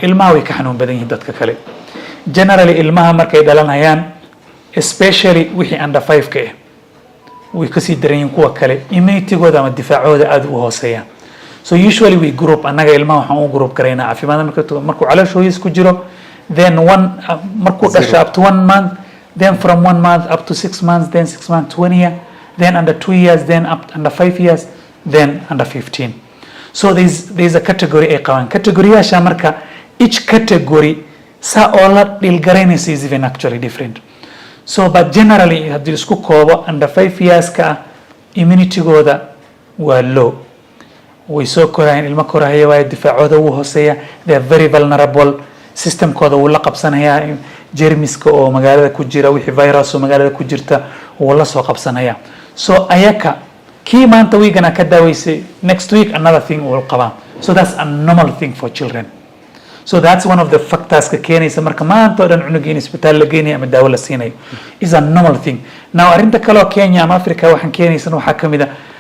ilmaha way ka xanuun badan yihiin dadka kale generally ilmaha markay dhalanayaan especially wixii under 5 ka ah way kasii daran yihiin kuwa kale immunitygooda ama difaacooda aad u hooseeya so usually we group annaga ilmaha waxaan u group karaynaa caafimaad markuu calooshooyis ku jiro then markuu dhasho up to 1 month then from 1 month up to 6 months then 6 months 1 year then under 2 years then up under 5 years then under 15 so there's a category ay qabaan categoryyaasha marka each category sa oo la dhilgaraynaysa is even actually different so but generally haddii isku koobo under 5 years ka immunitygooda waa low way soo korayaan ilma koraya waa difaacooda uu hooseeya they are very vulnerable systemkooda uu la qabsanayaa jermiska oo magaalada ku jira wixii virus oo magaalada ku jirta uu la soo qabsanaya so ayaka kii maanta weekana ka daawaysay next week another thing will qabaa so that's a normal thing for children so that's one of the factors ka keenaysa marka maanta oo dhan cunuga in isbitaal la geenayo ama daawo la siinayo is a normal thing now arrinta kale oo Kenya ama Africa waxaan keenaysan waxaa kamid ah